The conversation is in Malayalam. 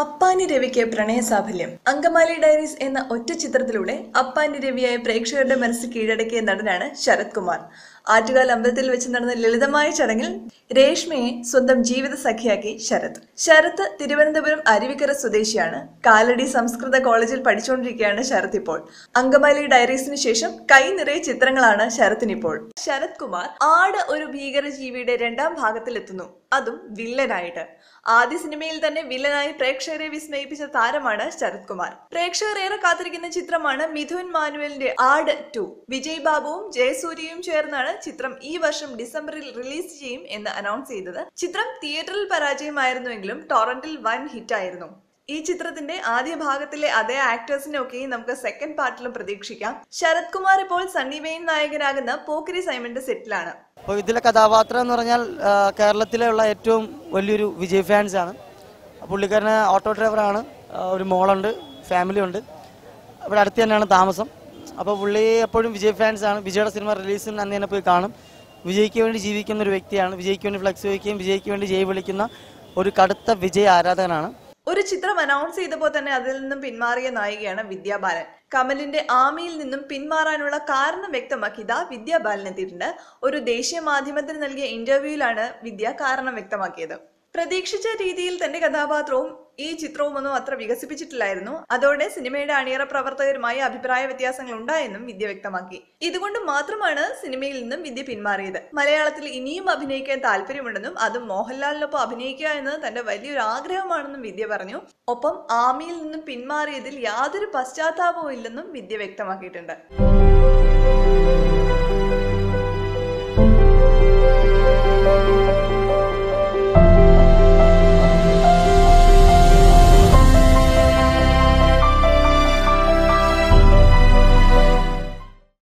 അപ്പാനി രവിക്ക് പ്രണയസാഫല്യം. അങ്കമാലി ഡയറീസ് എന്ന ഒറ്റ ചിത്രത്തിലൂടെ അപ്പാനി രവിയായ പ്രേക്ഷകരുടെ മനസ്സ് കീഴടക്കിയ നടനാണ് ശരത് കുമാർ. ആറ്റുകാൽ അമ്പലത്തിൽ വെച്ച് നടന്ന ലളിതമായ ചടങ്ങിൽ രേഷ്മയെ സ്വന്തം ജീവിത സഖിയാക്കി ശരത് തിരുവനന്തപുരം അരുവിക്കര സ്വദേശിയാണ്. കാലടി സംസ്കൃത കോളേജിൽ പഠിച്ചുകൊണ്ടിരിക്കുകയാണ് ശരത് ഇപ്പോൾ. അങ്കമാലി ഡയറീസിന് ശേഷം കൈ നിറയെ ചിത്രങ്ങളാണ് ശരത്തിനിപ്പോൾ. ശരത് കുമാർ ആട് ഒരു ഭീകരജീവിയുടെ രണ്ടാം ഭാഗത്തിലെത്തുന്നു, അതും വില്ലനായിട്ട്. ആദ്യ സിനിമയിൽ തന്നെ വില്ലനായി പ്രേക്ഷകരെ വിസ്മയിപ്പിച്ച താരമാണ് ശരത് കുമാർ. പ്രേക്ഷകർ ഏറെ കാത്തിരിക്കുന്ന ചിത്രമാണ് മിഥുൻ മാനുവലിന്റെ ആട് 2. വിജയ് ബാബുവും ജയസൂര്യയും ചേർന്നാണ് ചിത്രം ഈ വർഷം ഡിസംബറിൽ റിലീസ് ചെയ്യും എന്ന് അനൗൺസ് ചെയ്തത്. ചിത്രം തിയേറ്ററിൽ പരാജയമായിരുന്നുവെങ്കിലും ടൊറന്റിൽ വൻ ഹിറ്റായിരുന്നു. ഈ ചിത്രത്തിന്റെ ആദ്യ ഭാഗത്തിലെ അതേ ആക്ടേഴ്സിനെ ഒക്കെ നമുക്ക് സെക്കൻഡ് പാർട്ടിലും പ്രതീക്ഷിക്കാം. ശരത് കുമാർ ഇപ്പോൾ സണ്ണി വെയിൻ നായകനാകുന്ന പോക്കിരി സൈമന്റെ സെറ്റിലാണ്. അപ്പോൾ ഇതിലെ കഥാപാത്രം എന്ന് പറഞ്ഞാൽ കേരളത്തിലുള്ള ഏറ്റവും വലിയൊരു വിജയ് ഫാൻസ് ആണ്. പുള്ളിക്കാരന് ഓട്ടോ ഡ്രൈവറാണ്, ഒരു മോളുണ്ട്, ഫാമിലി ഉണ്ട്, ഇവിടെ അടുത്ത് തന്നെയാണ് താമസം. അപ്പോൾ പുള്ളി എപ്പോഴും വിജയ് ഫാൻസ് ആണ്. വിജയുടെ സിനിമ റിലീസിന് അന്ന് തന്നെ പോയി കാണും. വിജയ്ക്ക് വേണ്ടി ജീവിക്കുന്ന ഒരു വ്യക്തിയാണ്. വിജയ്ക്ക് വേണ്ടി ഫ്ലെക്സ് വയ്ക്കുകയും വിജയ്ക്ക് വേണ്ടി ജയ് വിളിക്കുന്ന ഒരു കടുത്ത വിജയ് ആരാധകനാണ്. ഒരു ചിത്രം അനൗൺസ് ചെയ്തപ്പോൾ തന്നെ അതിൽ നിന്നും പിന്മാറിയ നായികയാണ് വിദ്യാ ബാലൻ. കമലിന്റെ ആമിയിൽ നിന്നും പിന്മാറാനുള്ള കാരണം വ്യക്തമാക്കി വിദ്യാ ബാലൻ എത്തിയിട്ടുണ്ട്. ഒരു ദേശീയ മാധ്യമത്തിന് നൽകിയ ഇന്റർവ്യൂവിലാണ് വിദ്യ കാരണം വ്യക്തമാക്കിയത്. പ്രതീക്ഷിച്ച രീതിയിൽ തന്റെ കഥാപാത്രവും ഈ ചിത്രവും ഒന്നും അത്ര വികസിപ്പിച്ചിട്ടില്ലായിരുന്നു. അതോടെ സിനിമയുടെ അണിയറ പ്രവർത്തകരുമായി അഭിപ്രായ വ്യത്യാസങ്ങൾ ഉണ്ടായെന്നും വിദ്യ വ്യക്തമാക്കി. ഇതുകൊണ്ട് മാത്രമാണ് സിനിമയിൽ നിന്നും വിദ്യ പിന്മാറിയത്. മലയാളത്തിൽ ഇനിയും അഭിനയിക്കാൻ താല്പര്യമുണ്ടെന്നും അതും മോഹൻലാലിനൊപ്പം അഭിനയിക്കുക എന്നത് തന്റെ വലിയൊരു ആഗ്രഹമാണെന്നും വിദ്യ പറഞ്ഞു. ഒപ്പം ആമിയിൽ നിന്നും പിന്മാറിയതിൽ യാതൊരു പശ്ചാത്താപവും ഇല്ലെന്നും വിദ്യ വ്യക്തമാക്കിയിട്ടുണ്ട്.